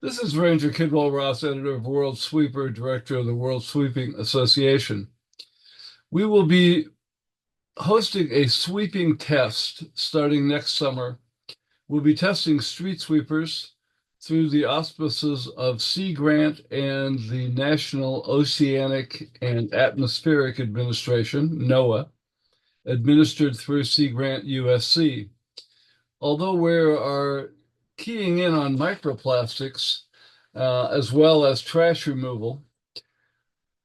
This is Ranger Kidwell-Ross, editor of WorldSweeper, director of the World Sweeping Association. We will be hosting a sweeping test starting next summer. We'll be testing street sweepers through the auspices of Sea Grant and the National Oceanic and Atmospheric Administration, NOAA, administered through Sea Grant USC. Although we are keying in on microplastics as well as trash removal,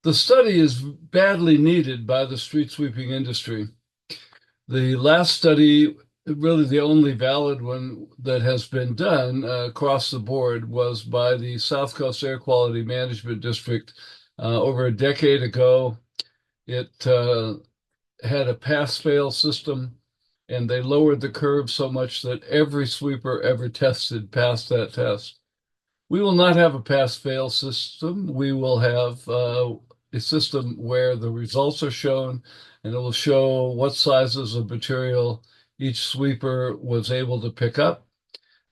the study is badly needed by the street sweeping industry. The last study, really the only valid one that has been done across the board, was by the South Coast Air Quality Management District over a decade ago. It had a pass-fail system, and they lowered the curve so much that every sweeper ever tested passed that test. We will not have a pass-fail system. We will have a system where the results are shown, and it will show what sizes of material each sweeper was able to pick up.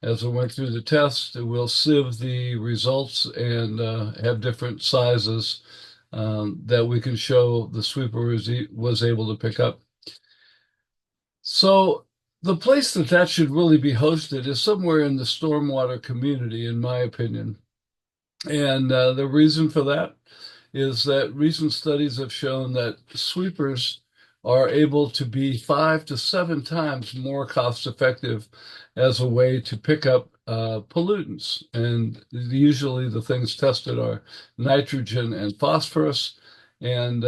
As it went through the test, it will sieve the results and have different sizes that we can show the sweeper was able to pick up. So the place that should really be hosted is somewhere in the stormwater community, in my opinion. And the reason for that is that recent studies have shown that sweepers are able to be 5 to 7 times more cost effective as a way to pick up pollutants. And usually the things tested are nitrogen and phosphorus. And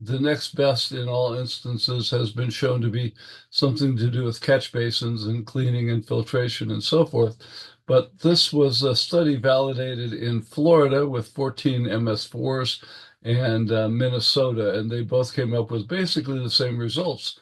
the next best in all instances has been shown to be something to do with catch basins and cleaning and filtration and so forth. But this was a study validated in Florida with 14 MS4s and Minnesota, and they both came up with basically the same results.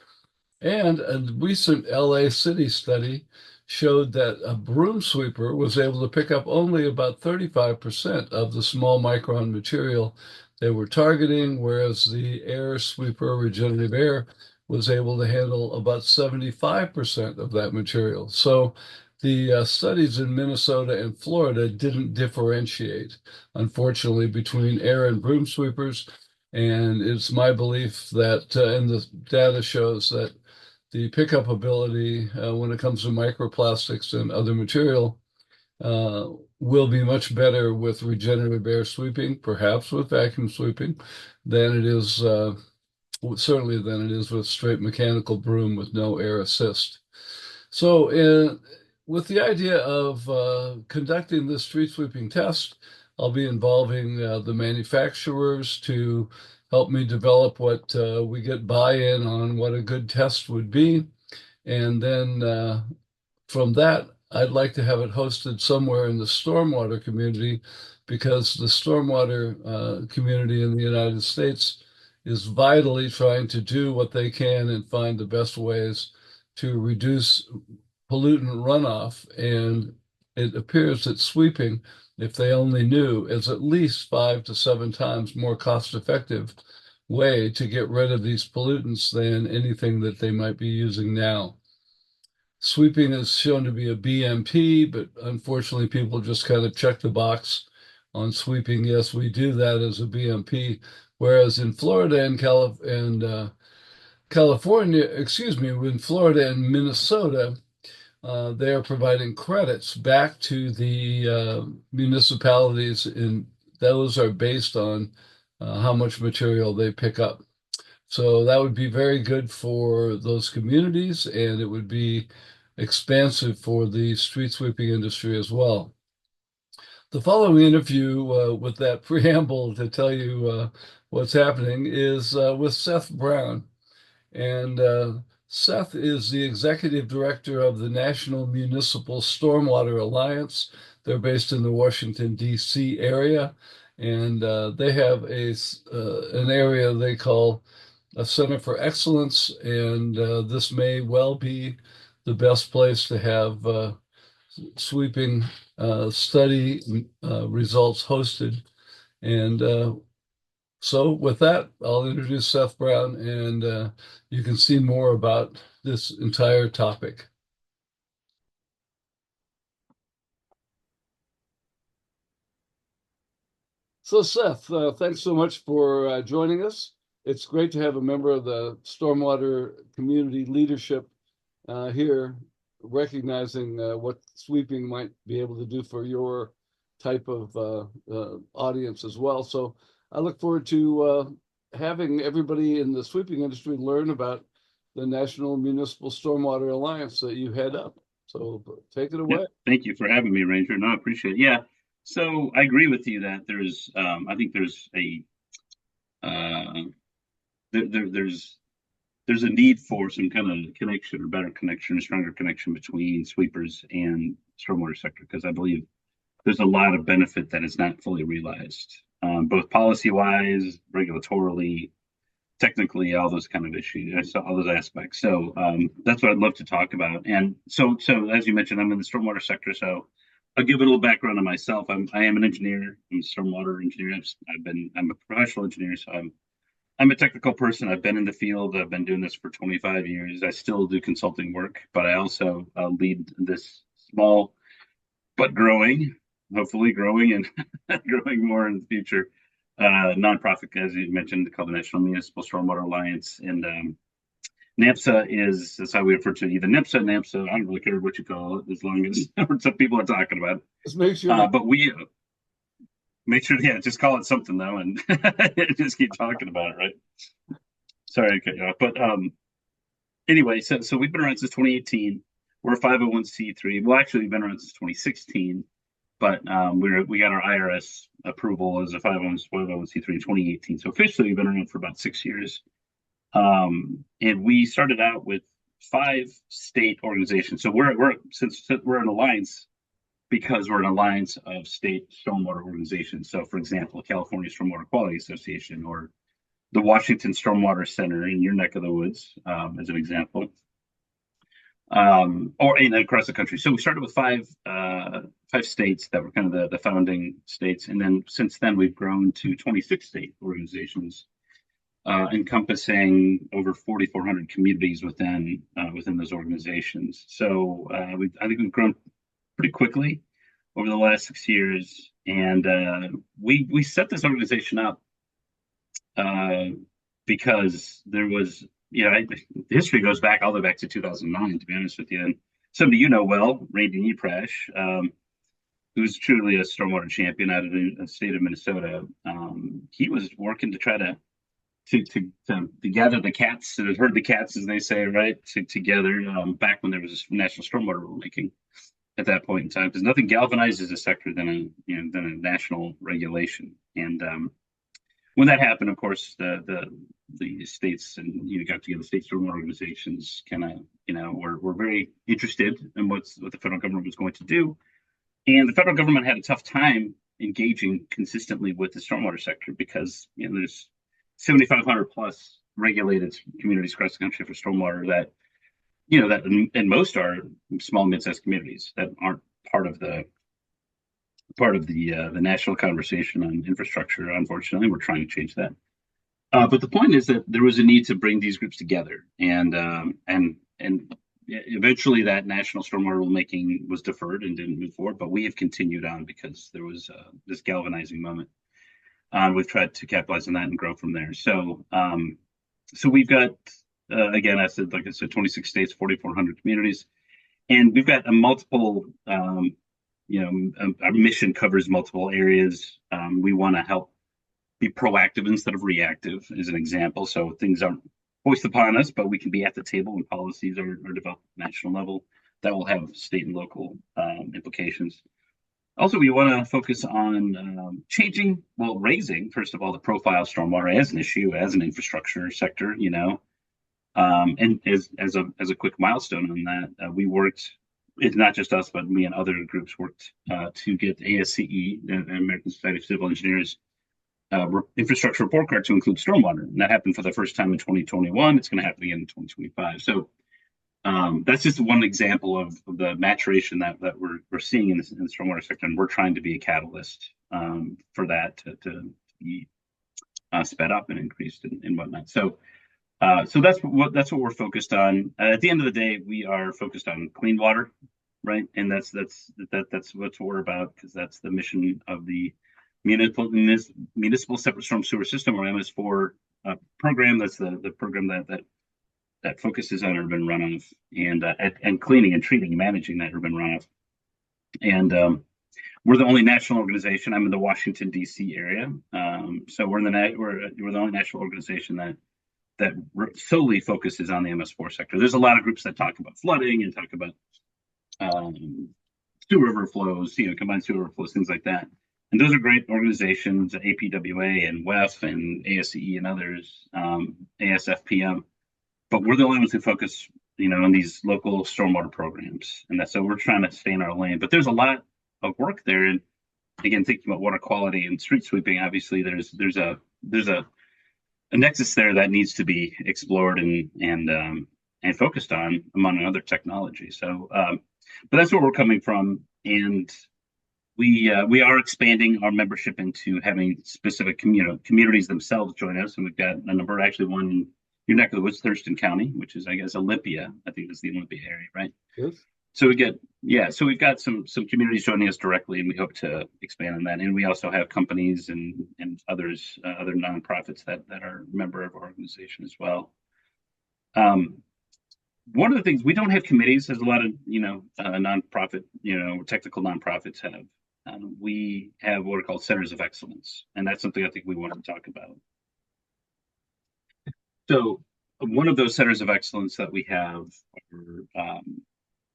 And a recent LA City study showed that a broom sweeper was able to pick up only about 35% of the small micron material they were targeting, whereas the air sweeper, regenerative air, was able to handle about 75% of that material. So the studies in Minnesota and Florida didn't differentiate, unfortunately, between air and broom sweepers. And it's my belief that, and the data shows that the pickup ability when it comes to microplastics and other material uh, will be much better with regenerative air sweeping, perhaps with vacuum sweeping, than it is, certainly than it is with straight mechanical broom with no air assist. So, with the idea of conducting this street sweeping test, I'll be involving the manufacturers to help me develop what we get buy-in on what a good test would be. And then from that, I'd like to have it hosted somewhere in the stormwater community because the stormwater community in the United States is vitally trying to do what they can and find the best ways to reduce pollutant runoff. And it appears that sweeping, if they only knew, is at least 5 to 7 times more cost effective way to get rid of these pollutants than anything that they might be using now. Sweeping is shown to be a BMP, but unfortunately, people just kind of check the box on sweeping. Yes, we do that as a BMP. Whereas in Florida and California, excuse me, in Florida and Minnesota, they are providing credits back to the municipalities, and those are based on how much material they pick up. So that would be very good for those communities, and it would be expansive for the street sweeping industry as well. The following interview with that preamble to tell you what's happening is with Seth Brown. And Seth is the Executive Director of the National Municipal Stormwater Alliance. They're based in the Washington, D.C. area, and they have an area they call a Center for Excellence, and this may well be the best place to have sweeping study results hosted. And so with that, I'll introduce Seth Brown, and you can see more about this entire topic. So, Seth, thanks so much for joining us. It's great to have a member of the stormwater community leadership here, recognizing what sweeping might be able to do for your type of audience as well. So, I look forward to having everybody in the sweeping industry learn about the National Municipal Stormwater Alliance that you head up. So, take it Yep. away. Thank you for having me, Ranger. No, I appreciate it. Yeah. So I agree with you that I think uh, there's a need for some kind of connection or better connection, a stronger connection between sweepers and stormwater sector, because I believe there's a lot of benefit that is not fully realized, both policy wise, regulatorily, technically, all those kind of issues, all those aspects. So that's what I'd love to talk about. And so as you mentioned, I'm in the stormwater sector. So I'll give a little background on myself. I am an engineer. I'm a stormwater engineer. I'm a professional engineer. So I'm a technical person. I've been in the field. I've been doing this for 25 years. I still do consulting work, but I also lead this small but growing, hopefully growing and growing more in the future. Nonprofit, as you mentioned, called the National Municipal Stormwater Alliance, and NMSA that's how we refer to it, either NMSA, NMSA. I don't really care what you call it, as long as some people are talking about. Just make sure you But we make sure, yeah, just call it something though, and just keep talking about it, right? Sorry to cut you off, but anyway, so we've been around since 2018. We're a 501c3. Well, actually, we've been around since 2016. But we got our IRS approval as a 501c3 in 2018. So officially, we've been around for about 6 years. And we started out with 5 state organizations. So since we're an alliance because we're an alliance of state stormwater organizations. So, for example, California Stormwater Quality Association or the Washington Stormwater Center in your neck of the woods, as an example, or across the country. So we started with five states that were kind of the founding states, and then since then we've grown to 26 state organizations, encompassing over 4,400 communities within those organizations. So I think we've grown pretty quickly over the last 6 years, and we set this organization up because there was, the history goes back all the way back to 2009, to be honest with you. And somebody you know well, Randy Neprash, who's truly a stormwater champion out of the state of Minnesota. He was working to try to gather the cats, to herd the cats, as they say, right, together back when there was national stormwater rulemaking at that point in time, because nothing galvanizes a sector than a national regulation. And when that happened, of course, the states and got together, state stormwater organizations kind of were very interested in what the federal government was going to do, and the federal government had a tough time engaging consistently with the stormwater sector because there's 7,500 plus regulated communities across the country for stormwater that and most are small mid-sized communities that aren't part of the national conversation on infrastructure. Unfortunately, we're trying to change that. But the point is that there was a need to bring these groups together, and eventually that national stormwater rulemaking was deferred and didn't move forward. But we have continued on because there was this galvanizing moment. We've tried to capitalize on that and grow from there. So we've got again, like I said, 26 states, 4,400 communities, and we've got a multiple. Our mission covers multiple areas. We want to help be proactive instead of reactive, as an example. So things aren't forced upon us, but we can be at the table when policies are developed at national level that will have state and local implications. Also, we want to focus on raising, first of all, the profile of stormwater as an issue, as an infrastructure sector, and as a quick milestone on that, we worked. It's not just us, but me and other groups worked to get ASCE, the American Society of Civil Engineers, infrastructure report card to include stormwater. And that happened for the first time in 2021. It's going to happen again in 2025. So that's just one example of the maturation that we're seeing in the stormwater sector, and we're trying to be a catalyst for that to be sped up and increased and whatnot. So that's what we're focused on. At the end of the day, we are focused on clean water, right? And that's what we're about, because that's the mission of the Municipal Separate Storm Sewer System, or MS4 program. That's the program that focuses on urban runoff and cleaning and treating and managing that urban runoff. And we're the only national organization. I'm in the Washington D.C. area, so we're the only national organization that solely focuses on the MS4 sector. There's a lot of groups that talk about flooding and talk about sewer overflows, combined sewer overflows, things like that. And those are great organizations, APWA and WEF and ASCE and others, ASFPM. But we're the only ones who focus, on these local stormwater programs, and so we're trying to stay in our lane. But there's a lot of work there, and again, thinking about water quality and street sweeping, obviously there's a nexus there that needs to be explored and focused on among other technologies. So, but that's where we're coming from, and we are expanding our membership into having specific communities themselves join us, and we've got a number. Actually, one in your neck of the woods, Thurston County, which is, I guess, Olympia. I think it's the Olympia area, right? Yes. So we've got some communities joining us directly, and we hope to expand on that. And we also have companies and others, other nonprofits that are a member of our organization as well. One of the things, we don't have committees, as a lot of nonprofit, technical nonprofits have. We have what are called centers of excellence, and that's something I think we want to talk about. So one of those centers of excellence that we have are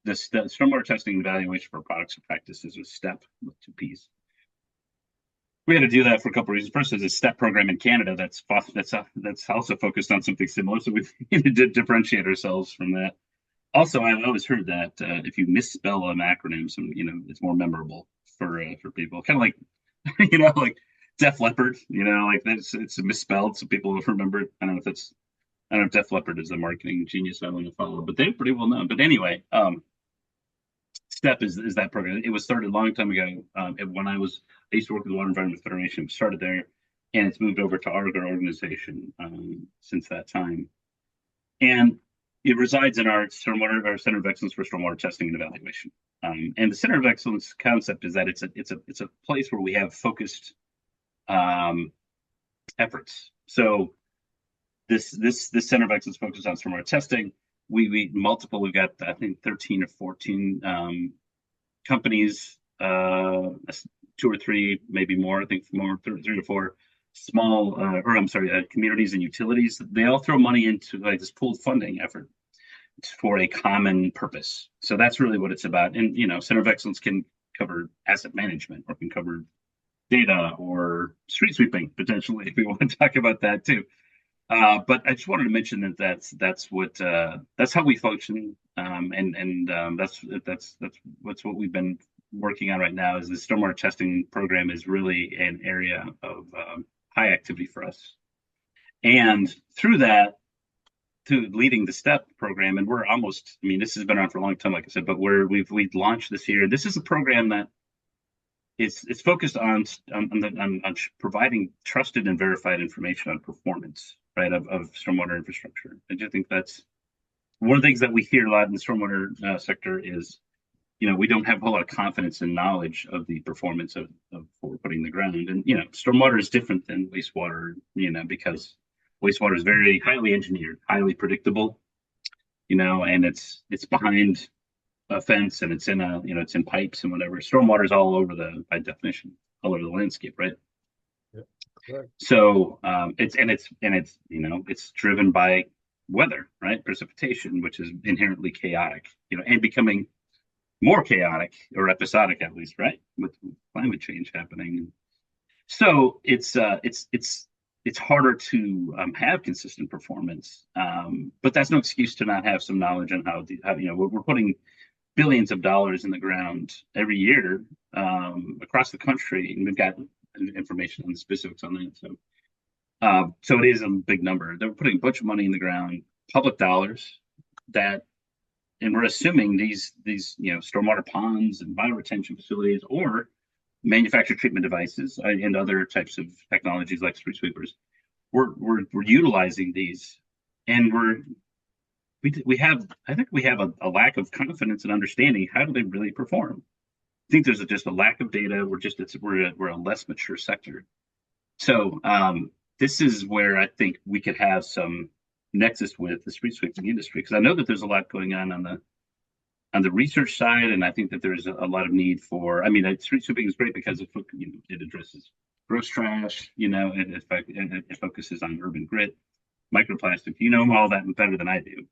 the stormwater testing and evaluation for products and practices, or STEP with 2 P's. We had to do that for a couple of reasons. First, there's a STEP program in Canada that's also focused on something similar, so we need to differentiate ourselves from that. Also, I've always heard that if you misspell an acronym, it's more memorable for people. Kind of like, like Def Leppard. Like it's misspelled, so people will remember it. I don't know if Def Leppard is the marketing genius I want to follow, but they're pretty well known. But anyway, STEP is that program. It was started a long time ago. When I used to work with the Water Environment Federation. Started there, and it's moved over to our organization since that time. And it resides in our Center of Excellence for Stormwater Testing and Evaluation. And the Center of Excellence concept is that it's a place where we have focused efforts. So this Center of Excellence focuses on stormwater testing. We've got, I think, 13 or 14 companies, 2 or 3, maybe more. I think more, 3 or 4 small, communities and utilities. They all throw money into like this pooled funding effort for a common purpose. So that's really what it's about. And Center of Excellence can cover asset management, or can cover data, or street sweeping potentially, if we want to talk about that too. But I just wanted to mention that's how we function, and that's what we've been working on right now. Is the stormwater testing program is really an area of high activity for us, and through that, to leading the STEP program, and we're almost. I mean, this has been around for a long time, like I said, but we've launched this year. This is a program that it's focused on providing trusted and verified information on performance, right, of stormwater infrastructure. I do think that's one of the things that we hear a lot in the stormwater sector is, we don't have a whole lot of confidence and knowledge of the performance of what we're putting in the ground. And, stormwater is different than wastewater, because wastewater is very highly engineered, highly predictable, and it's behind a fence, and it's in it's in pipes and whatever. Stormwater is all over by definition, all over the landscape, right? Yep. Correct. So it's driven by weather, right? Precipitation, which is inherently chaotic, and becoming more chaotic, or episodic at least, right? With climate change happening. So it's harder to have consistent performance, but that's no excuse to not have some knowledge on how we're putting billions of dollars in the ground every year across the country, and we've got information on the specifics on that. So it is a big number. They're putting a bunch of money in the ground, public dollars, and we're assuming these stormwater ponds and bioretention facilities, or manufactured treatment devices and other types of technologies like street sweepers, we're utilizing these, and I think we have a lack of confidence and understanding. How do they really perform? think there's just a lack of data. We're a less mature sector. So this is where I think we could have some nexus with the street sweeping industry, because I know that there's a lot going on the research side, and I think that there's a lot of need for. I mean, street sweeping is great because it addresses gross trash, it focuses on urban grit, microplastics. You know all that better than I do.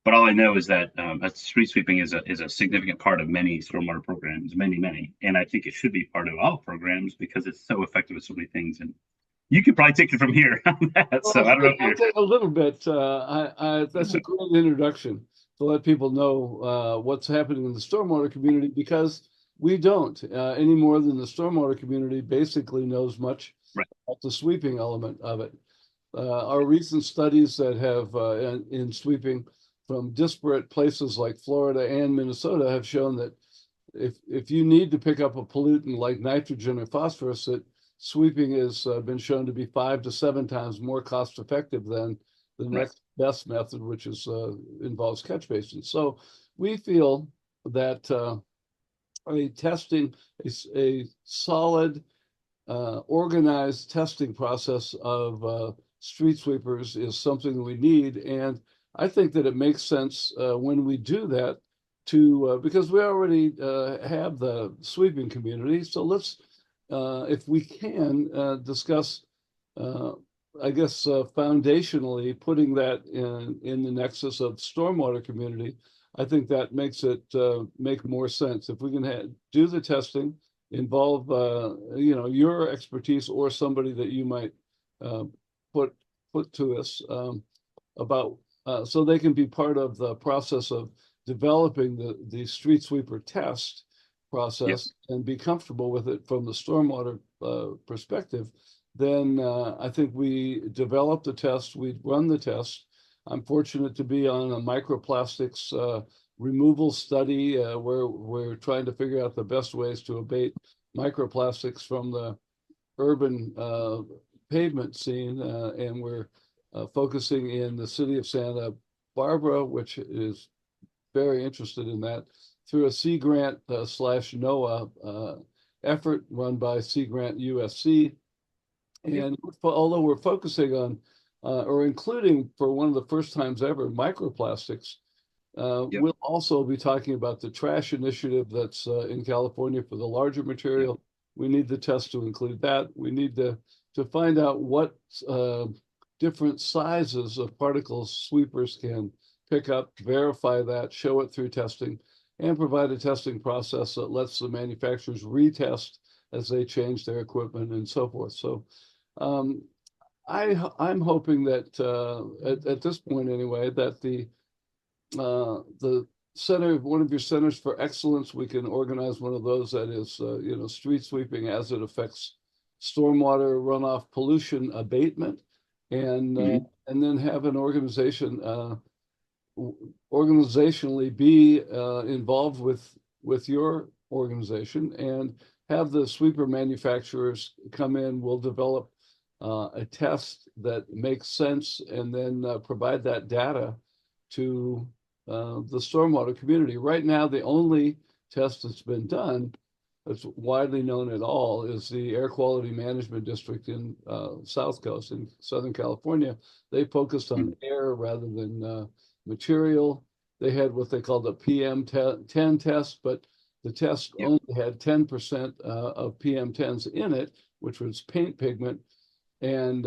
But all I know is that street sweeping is a significant part of many stormwater programs, many, and I think it should be part of all programs because it's so effective at so many things. And you could probably take it from here on that. Well, So I don't know if I'll you're. take a little bit. That's a great introduction to let people know what's happening in the stormwater community, because we don't any more than the stormwater community basically knows much Right. about the sweeping element of it. Our recent studies that have in sweeping from disparate places like Florida and Minnesota have shown that if you need to pick up a pollutant like nitrogen or phosphorus, that sweeping has been shown to be 5 to 7 times more cost effective than the Right. next best method, which is involves catch basins. So we feel that a solid, organized testing process of street sweepers is something we need. And I think that it makes sense when we do that to, because we already have the sweeping community. So let's, if we can, discuss, I guess, foundationally putting that in the nexus of stormwater community. I think that makes it make more sense. If we can do the testing, involve your expertise or somebody that you might uh, put to us about so they can be part of the process of developing the street sweeper test Yep. process and be comfortable with it from the stormwater perspective, then I think we develop the test, we run the test. I'm fortunate to be on a microplastics removal study where we're trying to figure out the best ways to abate microplastics from the urban pavement scene, and we're focusing in the city of Santa Barbara, which is very interested in that, through a Sea Grant slash NOAA effort run by Sea Grant USC. Yep. And although we're focusing on or including for one of the first times ever microplastics, Yep. we'll also be talking about the trash initiative that's in California for the larger Yep. material. We need the test to include that. We need to find out what different sizes of particles sweepers can pick up, verify that, show it through testing, and provide a testing process that lets the manufacturers retest as they change their equipment and so forth. So um, I'm hoping that at this point anyway, that the center, one of your centers for excellence, we can organize one of those that is, street sweeping as it affects stormwater runoff pollution abatement, and uh, Hmm. and then have an organization organizationally be involved with your organization and have the sweeper manufacturers come in. We'll develop a test that makes sense and then provide that data to the stormwater community. Right now, the only test that's been done that's widely known at all is the Air Quality Management District in South Coast in Southern California. They focused on air rather than material. They had what they called a PM10 test, but the test Yep. only had 10% of PM10s in it, which was paint pigment. And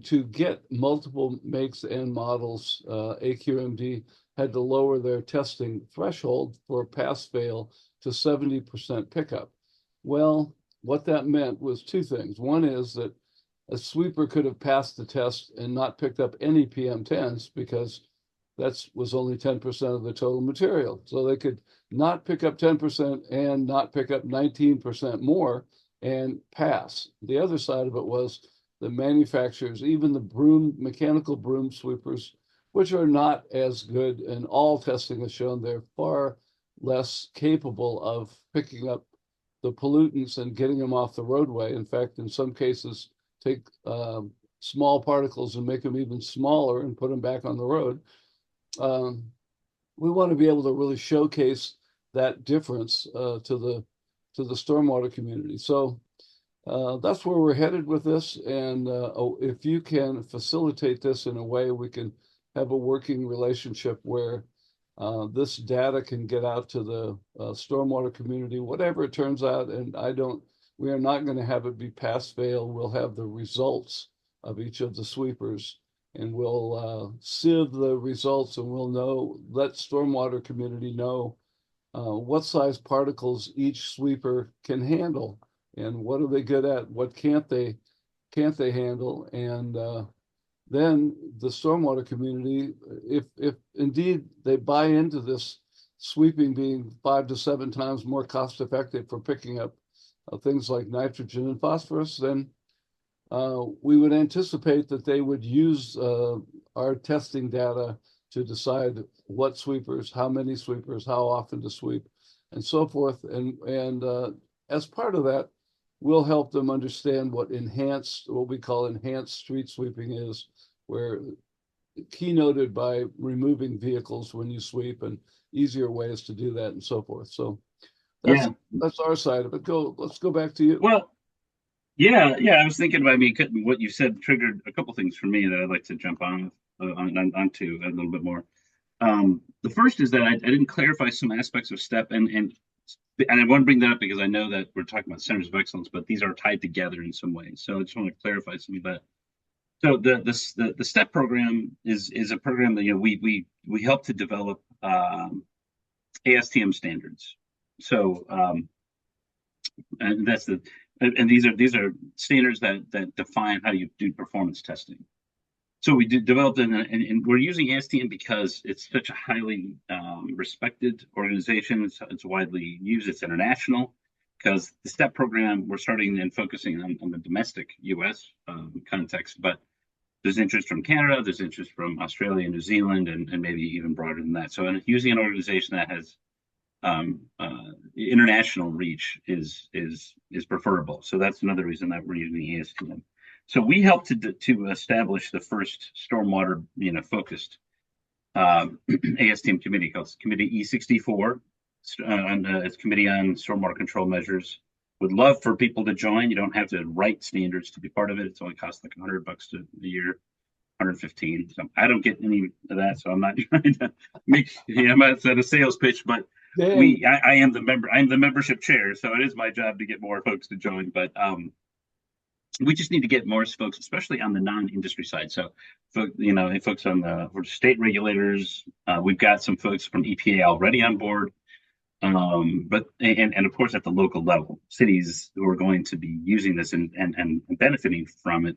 to get multiple makes and models, AQMD had to lower their testing threshold for pass fail to 70% pickup. Well, what that meant was two things. One is that a sweeper could have passed the test and not picked up any PM10s because that was only 10% of the total material. So they could not pick up 10% and not pick up 19% more and pass. The other side of it was the manufacturers, even the mechanical broom sweepers, which are not as good, and all testing has shown they're far less capable of picking up the pollutants and getting them off the roadway. In fact, in some cases, take small particles and make them even smaller and put them back on the road. Um, we want to be able to really showcase that difference to the to the stormwater community. So that's where we're headed with this. And if you can facilitate this in a way, we can have a working relationship where this data can get out to the stormwater community, whatever it turns out. And we are not going to have it be pass fail. We'll have the results of each of the sweepers, and we'll sieve the results, and we'll let stormwater community know what size particles each sweeper can handle, and what are they good at, what can't they handle. And then the stormwater community, if indeed they buy into this sweeping being 5 to 7 times more cost effective for picking up things like nitrogen and phosphorus, then we would anticipate that they would use our testing data to decide what sweepers, how many sweepers, how often to sweep, and so forth. And as part of that, we'll help them understand what we call enhanced street sweeping is, where keynoted by removing vehicles when you sweep and easier ways to do that and so forth. So that's our side of it. Let's go back to you. Well, yeah. I was thinking about what you said triggered a couple things for me that I'd like to jump onto a little bit more. The first is that I didn't clarify some aspects of STEP, and I want to bring that up because I know that we're talking about centers of excellence, but these are tied together in some way. So I just want to clarify some of that. So the STEP program is a program that we help to develop ASTM standards. So and these are standards that define how you do performance testing. So we developed and we're using ASTM because it's such a highly respected organization. It's widely used. It's international, because the STEP program, we're starting and focusing on the domestic U.S. Context, but there's interest from Canada, there's interest from Australia, New Zealand, and maybe even broader than that. So using an organization that has international reach is preferable. So that's another reason that we're using ASTM. So we helped to establish the first stormwater focused ASTM committee called Committee E64, and it's Committee on Stormwater Control Measures. Would love for people to join. You don't have to write standards to be part of it. It's only costs like $100 a year, 115. So I don't get any of that, so I'm not trying to I'm not at a sales pitch, but I am the member. I'm the membership chair, so it is my job to get more folks to join. But we just need to get more folks, especially on the non-industry side. So, folks on for state regulators. We've got some folks from EPA already on board. But of course at the local level, cities who are going to be using this and benefiting from it,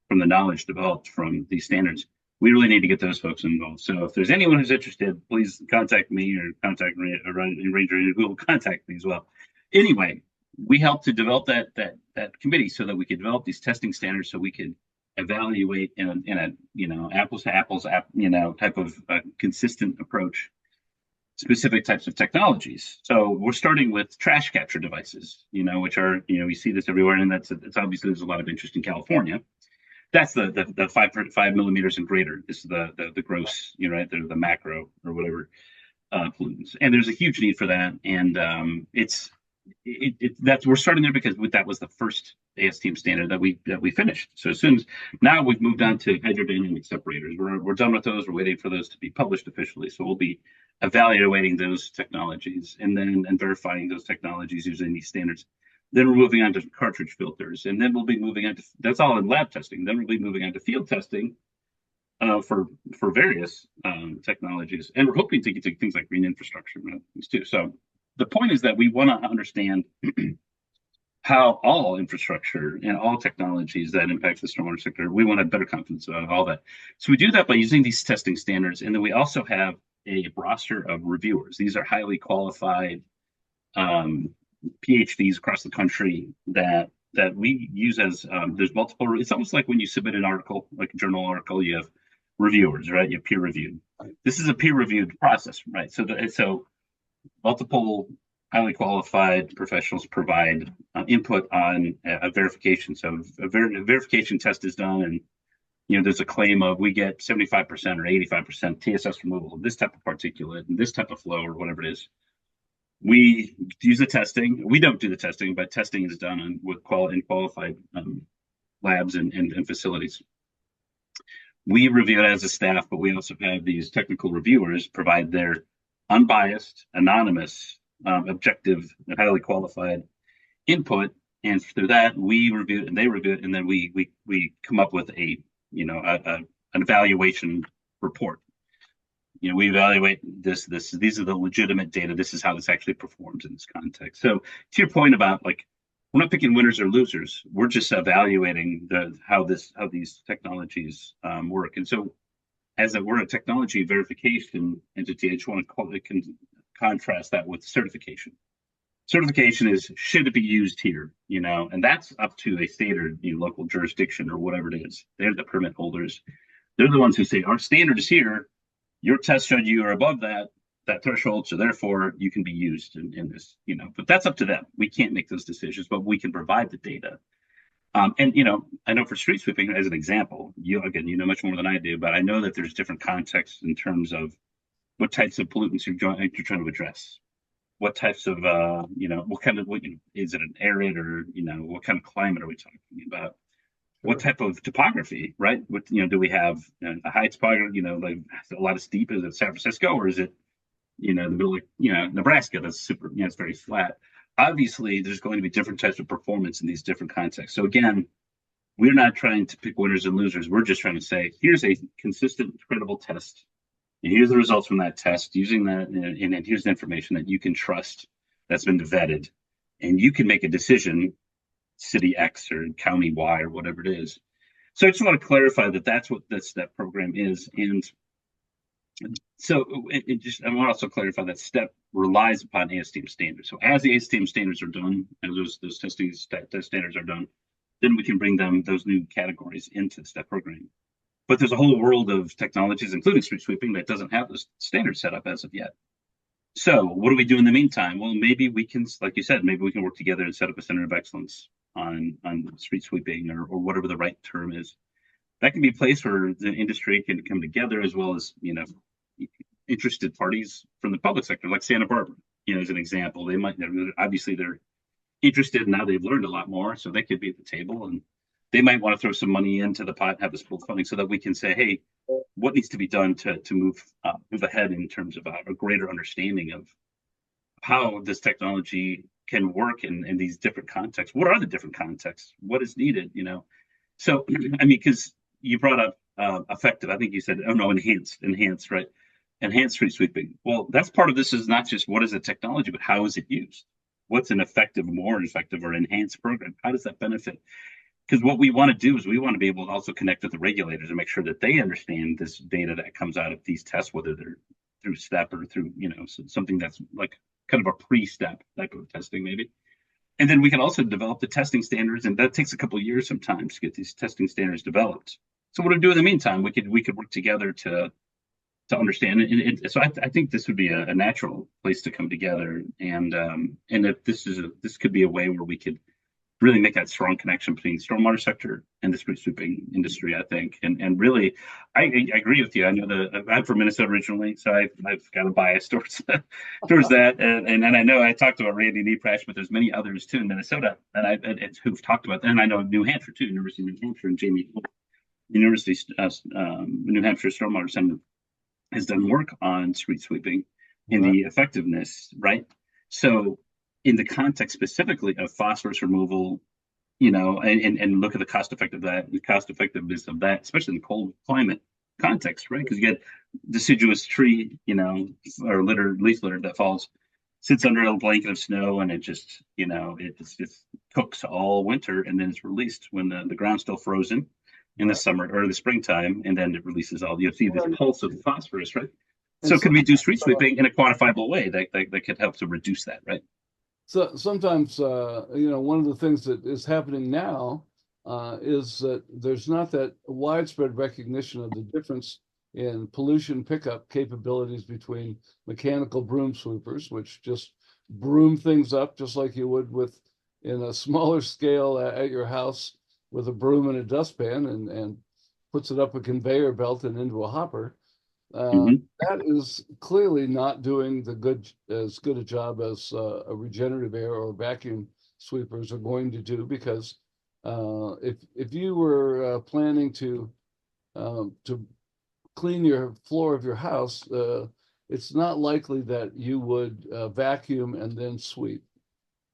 from the knowledge developed from these standards, we really need to get those folks involved. So if there's anyone who's interested, please contact me or contact Ranger, who will contact me as well. Anyway, we helped to develop that committee so that we could develop these testing standards, so we could evaluate in a apples to apples type of consistent approach specific types of technologies. So we're starting with trash capture devices, which are, we see this everywhere, and it's obviously there's a lot of interest in California. That's the 5 millimeters and greater. This is the gross, right? The macro or whatever pollutants, and there's a huge need for that. And we're starting there because that was the first ASTM standard that we finished. So as soon as now we've moved on to hydrodynamic separators. We're done with those. We're waiting for those to be published officially. So we'll be evaluating those technologies and verifying those technologies using these standards. Then we're moving on to cartridge filters, and then we'll be moving on to, that's all in lab testing. Then we'll be moving on to field testing for various technologies, and we're hoping to get to things like green infrastructure too. So the point is that we want to understand how all infrastructure and all technologies that impact the stormwater sector, we want to have better confidence about all that. So we do that by using these testing standards, and then we also have a roster of reviewers. These are highly qualified PhDs across the country that we use as there's multiple. It's almost like when you submit an article, like a journal article, you have reviewers, right? You have peer reviewed. This is a peer reviewed process, right? So multiple highly qualified professionals provide input on a verification. So a verification test is done, and there's a claim of we get 75% or 85% TSS removal of this type of particulate and this type of flow or whatever it is. We use the testing. We don't do the testing, but testing is done with qualified labs and facilities. We review it as a staff, but we also have these technical reviewers provide their unbiased, anonymous, objective, and highly qualified input, and through that we review it and they review it, and then we come up with a an evaluation report. We evaluate these are the legitimate data. This is how this actually performs in this context. So to your point about like, we're not picking winners or losers. We're just evaluating how these technologies work. And so we're a technology verification entity, I just want to contrast that with certification. Certification is, should it be used here, and that's up to a state or local jurisdiction or whatever it is. They're the permit holders. They're the ones who say our standard is here. Your test showed you are above that threshold, so therefore you can be used in this. But that's up to them. We can't make those decisions, but we can provide the data. And I know for street sweeping, as an example, you know much more than I do, but I know that there's different contexts in terms of what types of pollutants you're trying to address. What types of what kind of is it, an arid, or what kind of climate are we talking about? What type of topography, right? What do we have a high topography, like a lot of steep? Is it San Francisco, or is it the middle of Nebraska? That's super, it's very flat. Obviously, there's going to be different types of performance in these different contexts. So again, we're not trying to pick winners and losers. We're just trying to say, here's a consistent, credible test. And here's the results from that test. Using that, and here's the information that you can trust that's been vetted. And you can make a decision, city X or county Y or whatever it is. So I just want to clarify that that's what this STEP program is. And so I want to also clarify that STEP relies upon ASTM standards. So as the ASTM standards are done, as those testing standards are done, then we can bring those new categories into the STEP program. But there's a whole world of technologies, including street sweeping, that doesn't have this standard set up as of yet. So what do we do in the meantime? Well, maybe we can, like you said, maybe we can work together and set up a center of excellence on street sweeping, or whatever the right term is. That can be a place where the industry can come together, as well as interested parties from the public sector, like Santa Barbara, as an example. Obviously they're interested now. They've learned a lot more, so they could be at the table, and they might want to throw some money into the pot, have this pool funding, so that we can say, hey, what needs to be done to move ahead in terms of a greater understanding of how this technology can work in these different contexts. What are the different contexts? What is needed? So I mean, because you brought up effective. I think you said, oh no, enhanced, right? Enhanced street sweeping. Well, that's part of this. Is not just what is the technology, but how is it used? What's an effective, more effective, or enhanced program? How does that benefit? Because what we want to do is we want to be able to also connect with the regulators and make sure that they understand this data that comes out of these tests, whether they're through STEP or through something that's like kind of a pre-STEP type of testing, maybe. And then we can also develop the testing standards, and that takes a couple of years sometimes to get these testing standards developed. So what do we do in the meantime? We could work together to understand it. And so I think this would be a natural place to come together, and if this could be a way where we could really make that strong connection between the stormwater sector and the street sweeping industry, I think. And really, I agree with you. I know I'm from Minnesota originally, so I've got a bias towards that. And I know I talked about Randy Neprash, but there's many others too in Minnesota, and who've talked about that. And I know New Hampshire too, University of New Hampshire, and Jamie, University New Hampshire Stormwater Center has done work on street sweeping and the effectiveness, right? So in the context specifically of phosphorus removal, and look at the cost effectiveness of that, especially in the cold climate context, right? Because you get deciduous tree, or leaf litter that sits under a blanket of snow, and it just cooks all winter, and then it's released when the ground's still frozen in the summer or the springtime, and then it releases you see this pulse of phosphorus, right? So could we do street sweeping in a quantifiable way that could help to reduce that, right? So sometimes, one of the things that is happening now is that there's not that widespread recognition of the difference in pollution pickup capabilities between mechanical broom sweepers, which just broom things up just like you would in a smaller scale at your house with a broom and a dustpan, and puts it up a conveyor belt and into a hopper. Hmm. That is clearly not doing as good a job as a regenerative air or vacuum sweepers are going to do, because if you were planning to clean your floor of your house, it's not likely that you would vacuum and then sweep.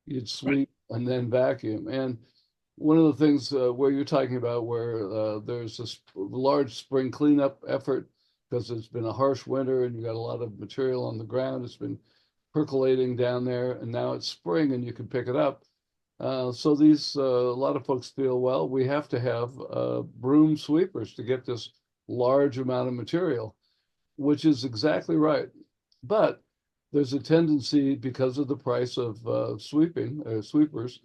You'd Right. sweep and then vacuum. And one of the things where you're talking about where there's this large spring cleanup effort because it's been a harsh winter and you got a lot of material on the ground. It's been percolating down there, and now it's spring and you can pick it up. So a lot of folks feel, well, we have to have broom sweepers to get this large amount of material, which is exactly right. But there's a tendency, because of the price of sweepers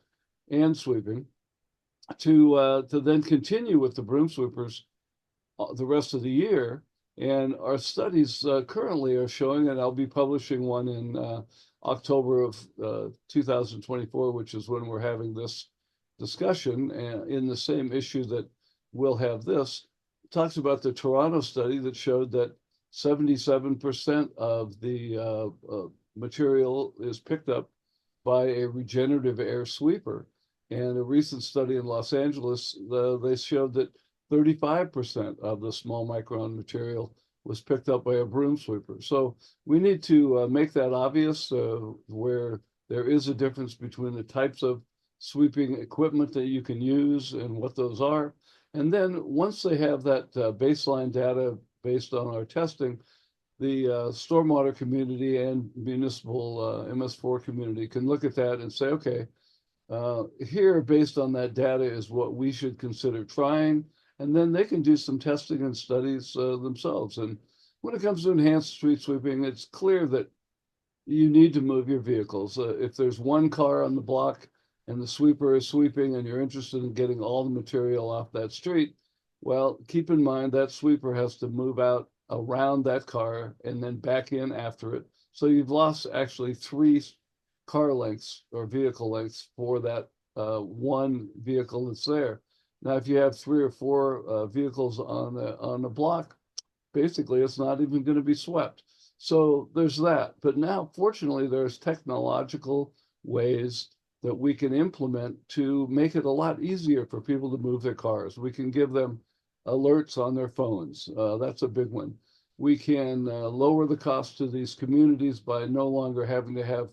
and sweeping, to then continue with the broom sweepers the rest of the year. And our studies currently are showing, and I'll be publishing one in October of 2024, which is when we're having this discussion, in the same issue that we'll have this, talks about the Toronto study that showed that 77% of the material is picked up by a regenerative air sweeper. And a recent study in Los Angeles, they showed that 35% of the small micron material was picked up by a broom sweeper. So we need to make that obvious, where there is a difference between the types of sweeping equipment that you can use and what those are. And then once they have that baseline data based on our testing, the stormwater community and municipal MS4 community can look at that and say, okay, here, based on that data, is what we should consider trying. And then they can do some testing and studies themselves. And when it comes to enhanced street sweeping, it's clear that you need to move your vehicles. If there's one car on the block and the sweeper is sweeping and you're interested in getting all the material off that street, well, keep in mind that sweeper has to move out around that car and then back in after it. So you've lost actually three car lengths or vehicle lengths for that one vehicle that's there. Now, if you have three or four vehicles on the block, basically it's not even going to be swept. So there's that. But now, fortunately, there's technological ways that we can implement to make it a lot easier for people to move their cars. We can give them alerts on their phones. That's a big one. We can lower the cost to these communities by no longer having to have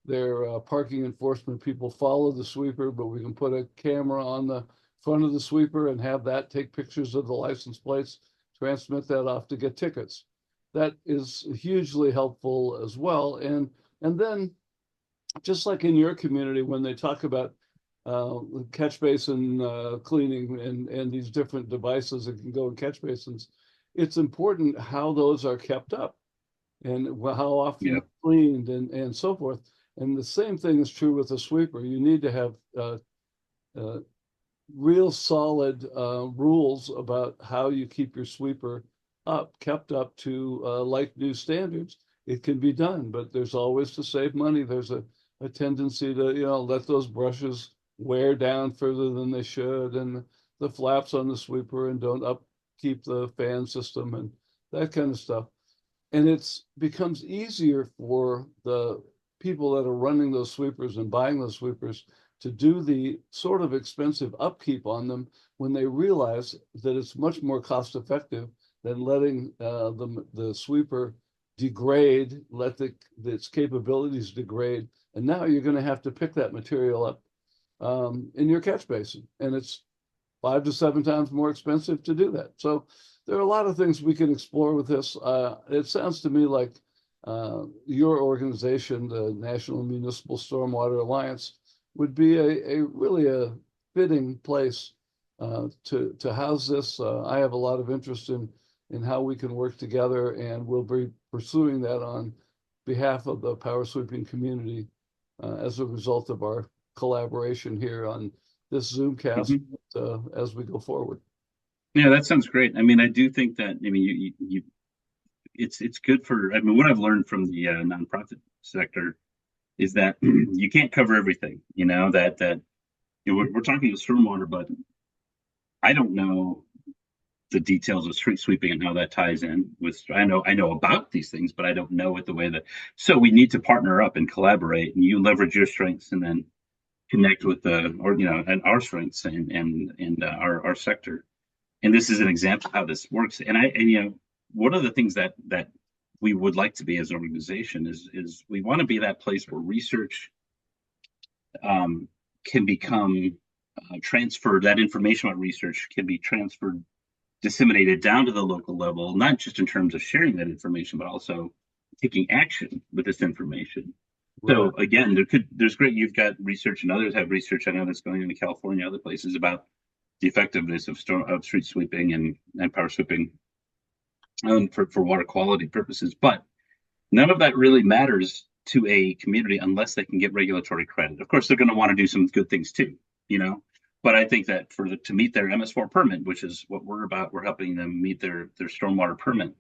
their parking enforcement people follow the sweeper, but we can put a camera on the front of the sweeper and have that take pictures of the license plates, transmit that off to get tickets. That is hugely helpful as well. And then, just like in your community, when they talk about catch basin cleaning and these different devices that can go in catch basins, it's important how those are kept up and how often Yeah. they're cleaned and so forth. And the same thing is true with a sweeper. You need to have uh, real solid rules about how you keep your sweeper kept up to like new standards. It can be done, but there's always, to save money, there's a tendency to, let those brushes wear down further than they should, and the flaps on the sweeper, and don't upkeep the fan system and that kind of stuff. And it's becomes easier for the people that are running those sweepers and buying those sweepers to do the sort of expensive upkeep on them when they realize that it's much more cost effective than letting the sweeper degrade, let its capabilities degrade. And now you're going to have to pick that material up in your catch basin. And it's 5 to 7 times more expensive to do that. So there are a lot of things we can explore with this. It sounds to me like your organization, the National Municipal Stormwater Alliance, would be a really a fitting place to house this. I have a lot of interest in how we can work together, and we'll be pursuing that on behalf of the power sweeping community as a result of our collaboration here on this Zoomcast Hmm. as we go forward. Yeah, that sounds great. I mean, I do think that, I mean, it's good for, I mean, what I've learned from the nonprofit sector is that you can't cover everything, we're talking to stormwater, but I don't know the details of street sweeping and how that ties in with. I know about these things, but I don't know it the way that. So we need to partner up and collaborate, and you leverage your strengths, and then connect with the or and our strengths and our sector. And this is an example of how this works. And one of the things that we would like to be as an organization is we want to be that place where research can become transferred. That information about research can be transferred, disseminated down to the local level, not just in terms of sharing that information, but also taking action with this information. Right. So again, there's great. You've got research, and others have research. I know that's going into California, other places about the effectiveness of street sweeping and power sweeping for water quality purposes. But none of that really matters to a community unless they can get regulatory credit. Of course, they're going to want to do some good things too, But I think that to meet their MS4 permit, which is what we're about, we're helping them meet their stormwater permit.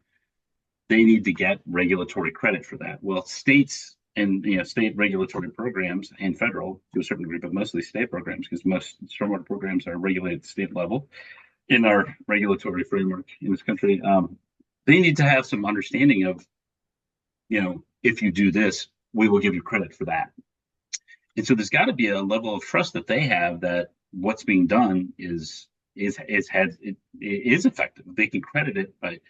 They need to get regulatory credit for that. Well, states and state regulatory programs and federal to a certain degree, but mostly state programs, because most stormwater programs are regulated at the state level in our regulatory framework in this country. They need to have some understanding of, if you do this, we will give you credit for that. And so there's got to be a level of trust that they have that what's being done is effective. They can credit it by,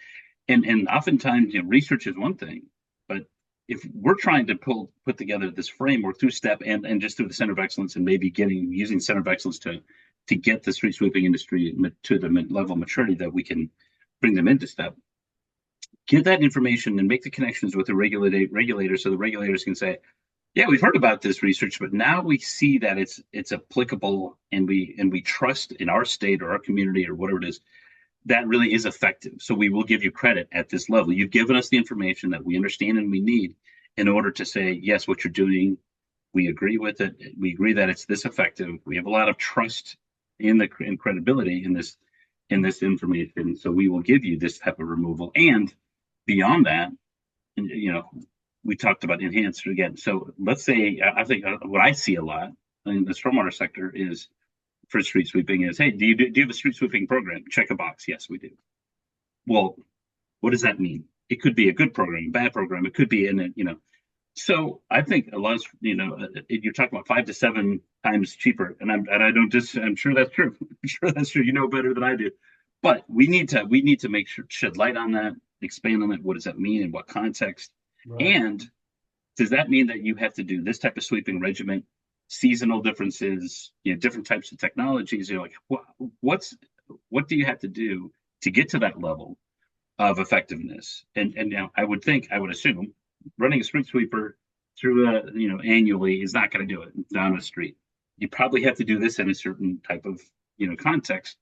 and oftentimes research is one thing, but if we're trying to put together this framework through STEP and just through the Center of Excellence and maybe using Center of Excellence to get the street sweeping industry to the level of maturity that we can bring them into STEP, get that information and make the connections with the regulators so the regulators can say, yeah, we've heard about this research, but now we see that it's applicable and we trust in our state or our community or whatever it is that really is effective. So we will give you credit at this level. You've given us the information that we understand and we need in order to say, yes, what you're doing, we agree with it. We agree that it's this effective. We have a lot of trust in credibility in this information. So we will give you this type of removal. And beyond that, we talked about enhanced again. So let's say, I think what I see a lot in the stormwater sector is for street sweeping is, hey, do you have a street sweeping program? Check a box. Yes, we do. Well, what does that mean? It could be a good program, a bad program. It could be So I think a lot of, you're talking about 5 to 7 times cheaper. And I'm sure that's true. I'm sure that's true. You know better than I do. But we need to make sure, shed light on that, expand on it. What does that mean? In what context? Right. And does that mean that you have to do this type of sweeping regimen, seasonal differences, different types of technologies? You're like, what do you have to do to get to that level of effectiveness? And now I would assume running a street sweeper through annually is not going to do it down the street. You probably have to do this in a certain type of context.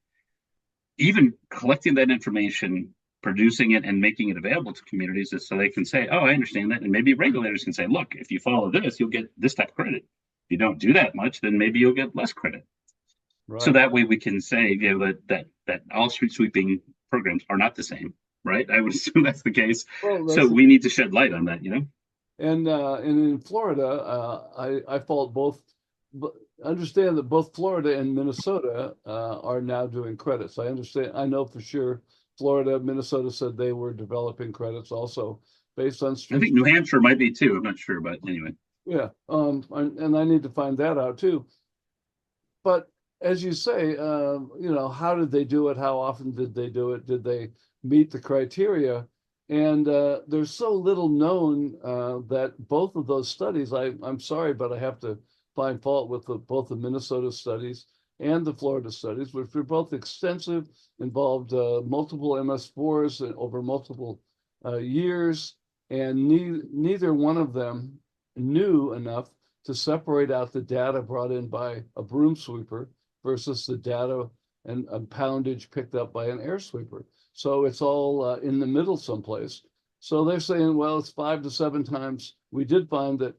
Even collecting that information, producing it and making it available to communities so they can say, oh, I understand that. And maybe regulators can say, look, if you follow this, you'll get this type of credit. If you don't do that much, then maybe you'll get less credit. Right. So that way we can say that all street sweeping programs are not the same, right? I would assume that's the case. Well, so we need to shed light on that, And in Florida, I fault both. Understand that both Florida and Minnesota are now doing credits. I know for sure Florida, Minnesota said they were developing credits also based on street. I think New Hampshire might be too. I'm not sure, but anyway. Yeah, and I need to find that out too. But as you say, how did they do it? How often did they do it? Did they meet the criteria? And there's so little known that both of those studies, I'm sorry, but I have to find fault with both the Minnesota studies and the Florida studies, which were both extensive, involved multiple MS4s over multiple years, and neither one of them knew enough to separate out the data brought in by a broom sweeper versus the data and poundage picked up by an air sweeper. So it's all in the middle someplace. So they're saying, well, it's 5 to 7 times. We did find that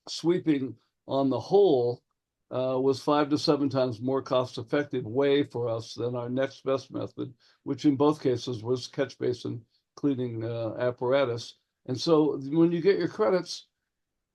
sweeping on the whole was 5 to 7 times more cost-effective way for us than our next best method, which in both cases was catch basin cleaning apparatus. And so when you get your credits,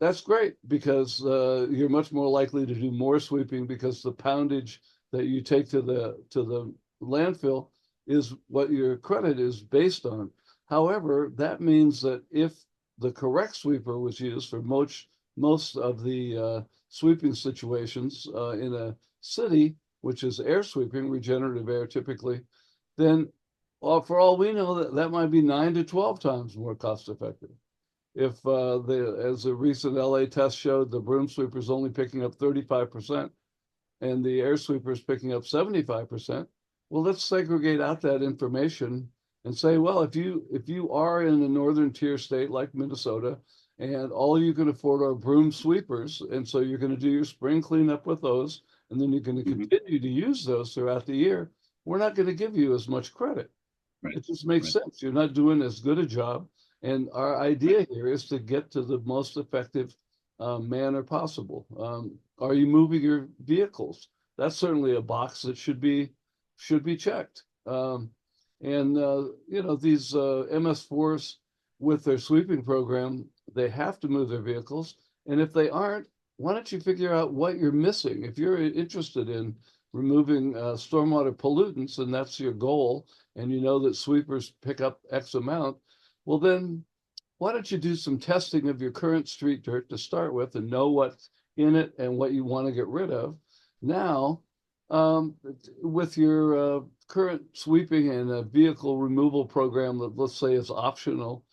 that's great because you're much more likely to do more sweeping because the poundage that you take to the landfill is what your credit is based on. However, that means that if the correct sweeper was used for most of the sweeping situations in a city, which is air sweeping, regenerative air typically, then for all we know, that might be 9 to 12 times more cost effective. If as a recent LA test showed, the broom sweeper is only picking up 35% and the air sweeper is picking up 75%, well, let's segregate out that information and say, well, if you are in a northern tier state like Minnesota, and all you can afford are broom sweepers, and so you're going to do your spring cleanup with those, and then you're going to continue to use those throughout the year, we're not going to give you as much credit. Right. It just makes sense. You're not doing as good a job. And our idea here is to get to the most effective manner possible. Are you moving your vehicles? That's certainly a box that should be checked. These MS4s with their sweeping program, they have to move their vehicles. And if they aren't, why don't you figure out what you're missing? If you're interested in removing stormwater pollutants, and that's your goal, and you know that sweepers pick up X amount, well then, why don't you do some testing of your current street dirt to start with and know what's in it and what you want to get rid of? Now, with your current sweeping and a vehicle removal program that, let's say, is optional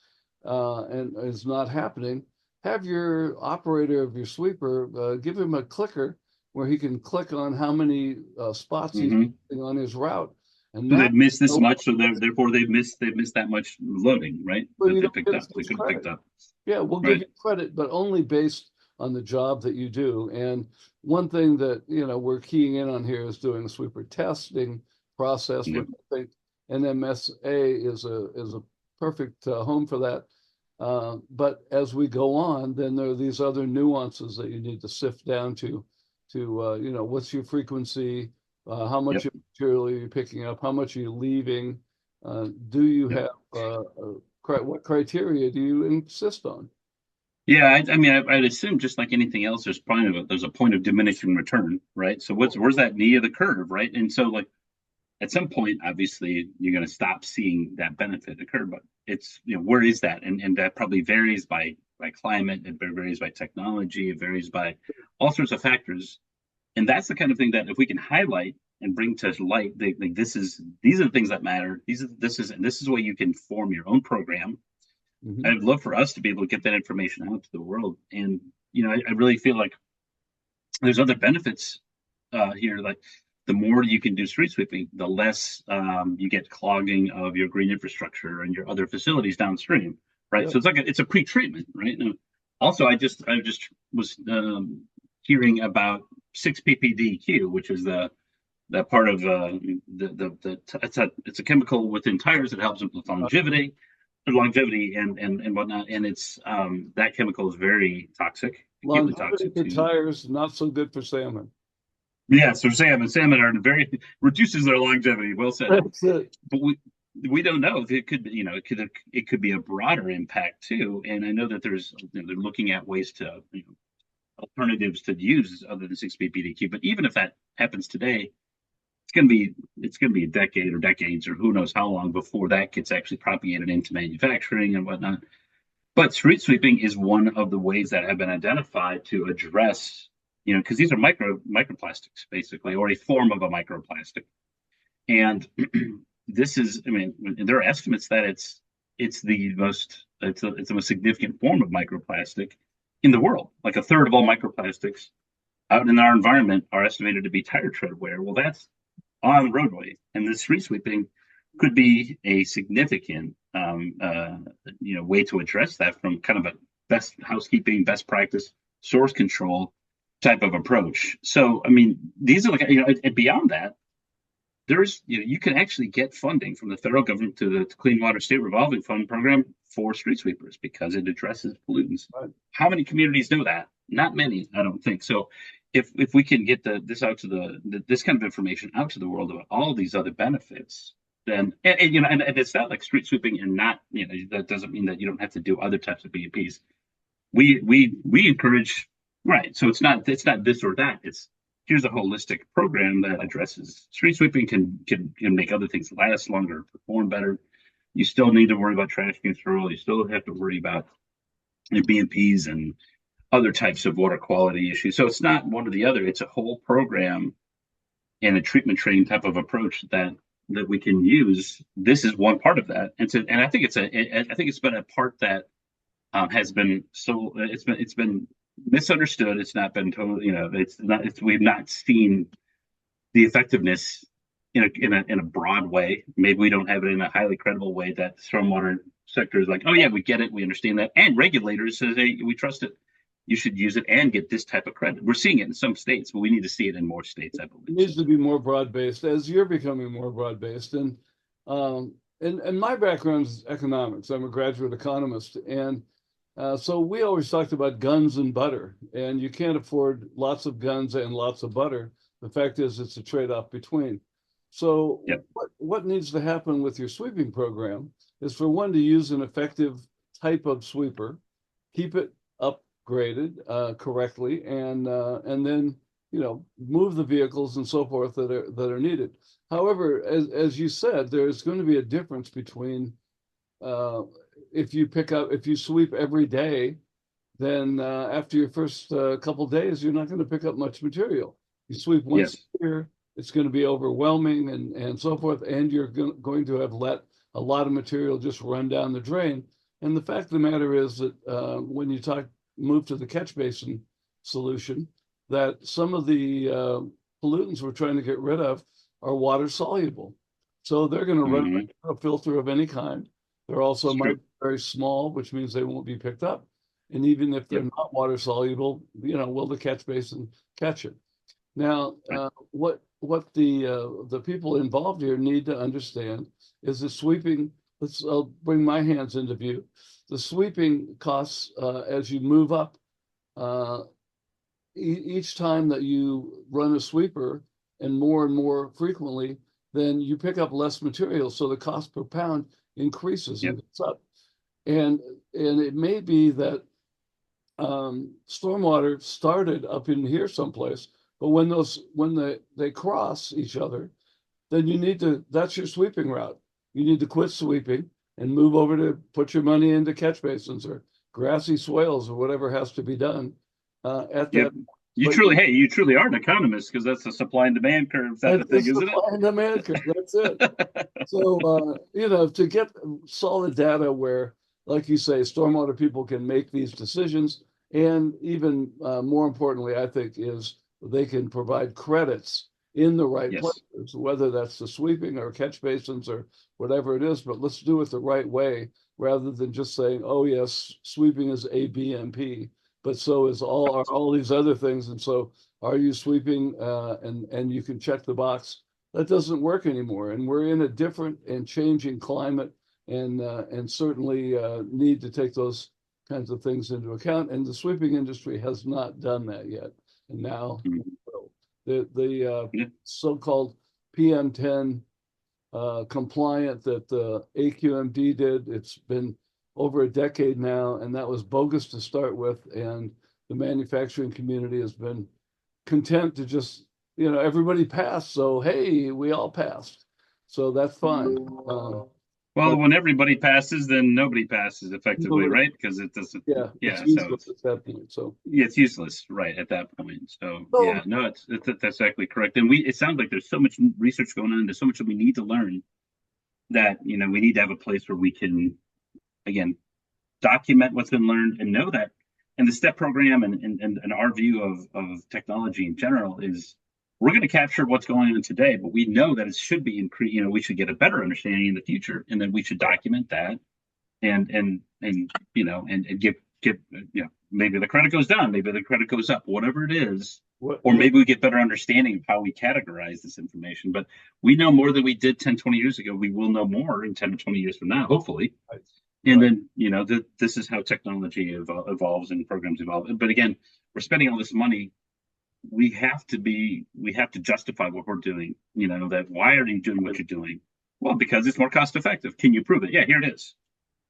and is not happening, have your operator of your sweeper give him a clicker where he can click on how many spots he's on his route. And so they've missed this much, so therefore they've missed that much loading, right? Well, that they picked up. They could have picked up. Yeah, we'll give you credit, but only based on the job that you do. And one thing that we're keying in on here is doing a sweeper testing process, which I think NMSA is a perfect home for that. But as we go on, then there are these other nuances that you need to sift down to what's your frequency, how much material are you picking up, how much are you leaving, do you have what criteria do you insist on? Yeah, I mean, I'd assume just like anything else, there's a point of diminishing return, right? So where's that knee of the curve, right? And so like at some point, obviously, you're going to stop seeing that benefit occur, but it's where is that? And that probably varies by climate, it varies by technology, it varies by all sorts of factors. And that's the kind of thing that if we can highlight and bring to light, these are the things that matter. This is where you can form your own program. I'd love for us to be able to get that information out to the world. And I really feel like there's other benefits here. Like the more you can do street sweeping, the less you get clogging of your green infrastructure and your other facilities downstream, right? So it's a pre-treatment, right? And also, I just was hearing about 6-ppdq, which is the part of it's a chemical within tires that helps with longevity and whatnot. And it's that chemical is very toxic. Longevity for tires, not so good for salmon. Yeah, so salmon are reduces their longevity. Well said. That's it. But we don't know if it could be, it could be a broader impact too. And I know that they're looking at ways to alternatives to use other than 6-ppdq. But even if that happens today, it's going to be a decade or decades or who knows how long before that gets actually propagated into manufacturing and whatnot. But street sweeping is one of the ways that have been identified to address, because these are microplastics basically, or a form of a microplastic. And this is, I mean, there are estimates that it's the most significant form of microplastic in the world. Like a third of all microplastics out in our environment are estimated to be tire tread wear. Well, that's on the roadway, and the street sweeping could be a significant way to address that from kind of a best housekeeping, best practice, source control type of approach. So, I mean, these are like, and beyond that, there's, you can actually get funding from the federal government to the Clean Water State Revolving Fund program for street sweepers because it addresses pollutants. Right. How many communities know that? Not many, I don't think. So if we can get this out to this kind of information out to the world about all these other benefits, then and it's not like street sweeping and not, that doesn't mean that you don't have to do other types of BMPs. We encourage, right? So it's not this or that. It's here's a holistic program that addresses street sweeping, can make other things last longer, perform better. You still need to worry about trash control. You still have to worry about your BMPs and other types of water quality issues. So it's not one or the other. It's a whole program and a treatment train type of approach that we can use. This is one part of that, and I think it's been a part that has been it's been misunderstood. It's not been totally, we've not seen the effectiveness in a broad way. Maybe we don't have it in a highly credible way that the stormwater sector is like, oh yeah, we get it, we understand that, and regulators say, hey, we trust it. You should use it and get this type of credit. We're seeing it in some states, but we need to see it in more states, I believe. It needs to be more broad-based as you're becoming more broad-based. And my background is economics. I'm a graduate economist. And so we always talked about guns and butter, and you can't afford lots of guns and lots of butter. The fact is it's a trade-off between. So Yep. what needs to happen with your sweeping program is for one to use an effective type of sweeper, keep it upgraded correctly, and then move the vehicles and so forth that are needed. However, as you said, there's going to be a difference between if you sweep every day, then after your first couple days, you're not going to pick up much material. You sweep once a year, it's going to be overwhelming and so forth, and you're going to have let a lot of material just run down the drain. And the fact of the matter is that when you move to the catch basin solution, that some of the pollutants we're trying to get rid of are water soluble. So they're going to run a filter of any kind. They're also might be very small, which means they won't be picked up. And even if they're not water soluble, will the catch basin catch it? Now, what the people involved here need to understand is that sweeping, I'll bring my hands into view. The sweeping costs as you move up, each time that you run a sweeper and more frequently, then you pick up less material. So the cost per pound increases and it's up. And it may be that stormwater started up in here someplace, but when they cross each other, then that's your sweeping route. You need to quit sweeping and move over to put your money into catch basins or grassy swales or whatever has to be done at that. You truly are an economist, because that's the supply and demand curve type of thing, isn't it? Supply and demand curve, that's it. So, to get solid data where, like you say, stormwater people can make these decisions, and even more importantly, I think, is they can provide credits in the right places, whether that's the sweeping or catch basins or whatever it is, but let's do it the right way rather than just saying, oh yes, sweeping is A, B, and P, but so is all these other things. And so are you sweeping and you can check the box? That doesn't work anymore. And we're in a different and changing climate, and certainly need to take those kinds of things into account. And the sweeping industry has not done that yet. And now the so-called PM10 compliant that the AQMD did, it's been over a decade now, and that was bogus to start with. And the manufacturing community has been content to just, everybody passed. So, hey, we all passed. So that's fine. Well, when everybody passes, then nobody passes effectively, right? Because it doesn't. It's useless at that point. So it's useless, right, at that point. So that's exactly correct. And it sounds like there's so much research going on. There's so much that we need to learn, that we need to have a place where we can, again, document what's been learned and know that. And the STEP program and our view of technology in general is, we're going to capture what's going on today, but we know that it should be we should get a better understanding in the future, and then we should document that, and give maybe the credit goes down, maybe the credit goes up, whatever it is, or maybe we get better understanding of how we categorize this information. But we know more than we did 10, 20 years ago. We will know more in 10 or 20 years from now, hopefully. Right. And then, this is how technology evolves and programs evolve. But again, we're spending all this money. We have to justify what we're doing. That why are you doing what you're doing? Well, because it's more cost effective. Can you prove it? Yeah, here it is.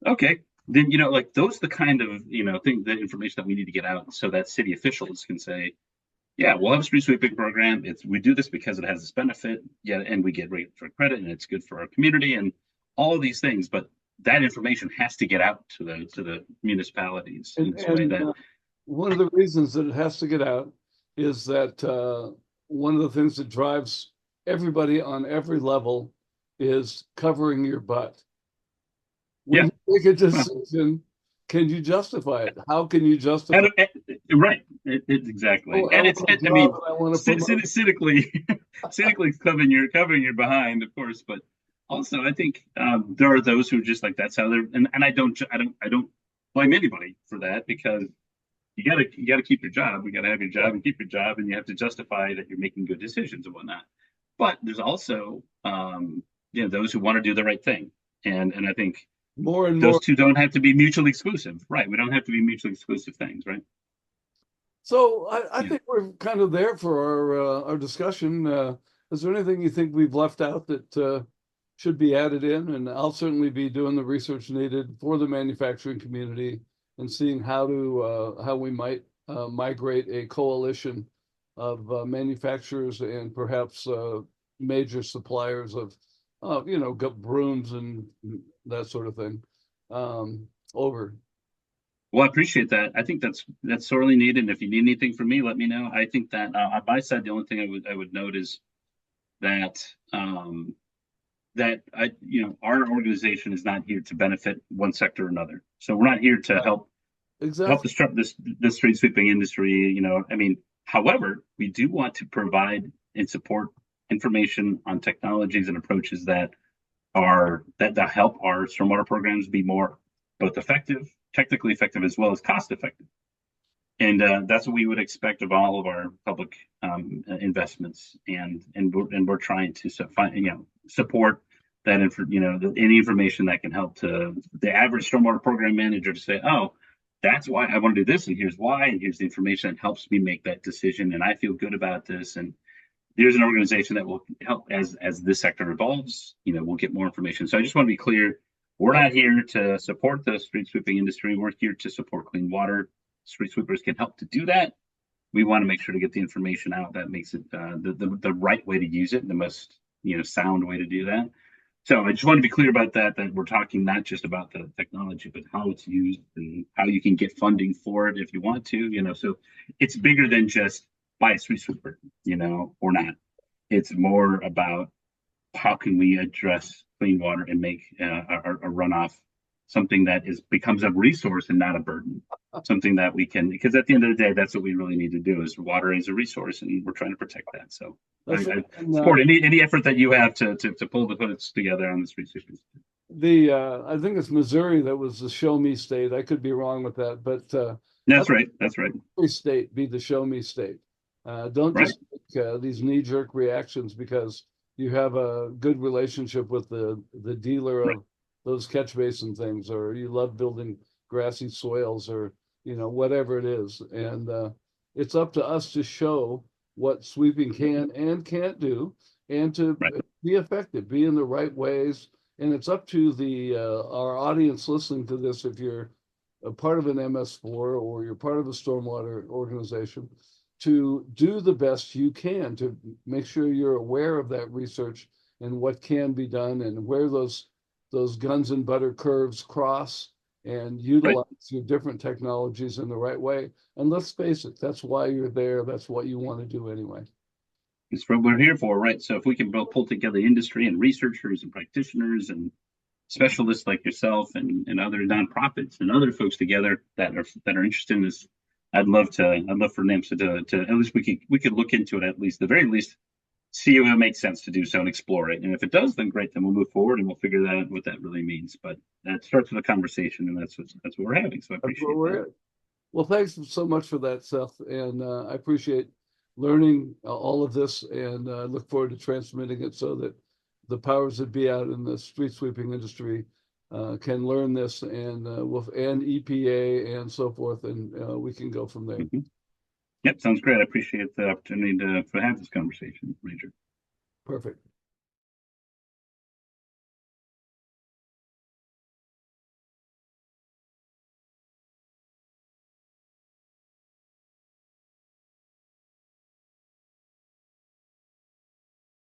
Okay. Then, those are the kind of, the information that we need to get out so that city officials can say, Yeah, we'll have a street sweeping program. We do this because it has this benefit, yeah, and we get rate for credit, and it's good for our community, and all of these things. But that information has to get out to the municipalities in this way. And That one of the reasons that it has to get out is that one of the things that drives everybody on every level is covering your butt. When yeah, you make a well, decision, can you justify it? How can you justify, right, exactly, oh, I and want a I job mean, and I want to promote? cynically, cynically covering your behind, of course, but also I think there are those who just like that's how they're, and I don't blame anybody for that because you gotta keep your job. You gotta have your job and keep your job, and you have to justify that you're making good decisions and whatnot. But there's also those who want to do the right thing, and I think More and those more. two don't have to be mutually exclusive, right? We don't have to be mutually exclusive things, right? So I Yeah. think we're kind of there for our discussion. Is there anything you think we've left out that should be added in? And I'll certainly be doing the research needed for the manufacturing community and seeing how we might migrate a coalition of manufacturers and perhaps major suppliers of brooms and that sort of thing over. Well, I appreciate that. I think that's sorely needed. And if you need anything from me, let me know. I think that on my side, the only thing I would note is that that our organization is not here to benefit one sector or another. So we're not here to help Exactly. disrupt this street sweeping industry. I mean, however, we do want to provide and support information on technologies and approaches that help our stormwater programs be more both effective, technically effective, as well as cost effective. And that's what we would expect of all of our public investments, and we're trying to support that any information that can help to the average stormwater program manager to say, oh, that's why I want to do this, and here's why, and here's the information that helps me make that decision, and I feel good about this, and there's an organization that will help as this sector evolves. We'll get more information. So I just want to be clear: we're not here to support the street sweeping industry. We're here to support clean water. Street sweepers can help to do that. We want to make sure to get the information out that makes it the right way to use it, the most sound way to do that. So I just want to be clear about that we're talking not just about the technology, but how it's used and how you can get funding for it if you want to. So it's bigger than just buy a street sweeper, or not. It's more about how can we address clean water and make a runoff something that becomes a resource and not a burden. Something that we can, because at the end of the day, that's what we really need to do is water is a resource, and we're trying to protect that. So That's right. I And support any effort that you have to pull the hoods together on this research. the I think it's Missouri that was the show me state. I could be wrong with that, but That's I'd right. That's right. every state be the show me state. Don't Right. just make these knee jerk reactions because you have a good relationship with the dealer Right. of those catch basin things, or you love building grassy soils, or whatever it is. And it's up to us to show what sweeping can and can't do, and to Right. be effective, be in the right ways. And it's up to the our audience listening to this. If you're a part of an MS4 or you're part of a stormwater organization, to do the best you can to make sure you're aware of that research and what can be done and where those guns and butter curves cross, and Right. utilize your different technologies in the right way. And let's face it, that's why you're there. That's what you want to do anyway. It's what we're here for, right? So if we can pull together industry and researchers and practitioners and specialists like yourself and other nonprofits and other folks together that are interested in this, I'd love for NMSA to at least we could look into it, at least the very least, see if it makes sense to do so and explore it. And if it does, then great, then we'll move forward and we'll figure that out what that really means. But that starts with a conversation, and that's what we're having. So I That's where appreciate we're that. at. Well, thanks so much for that, Seth. And I appreciate learning all of this, and look forward to transmitting it so that the powers that be out in the street sweeping industry can learn this, and and EPA and so forth, and we can go from there. Mhm. Yep, sounds great. I appreciate the opportunity to have this conversation, Major. Perfect.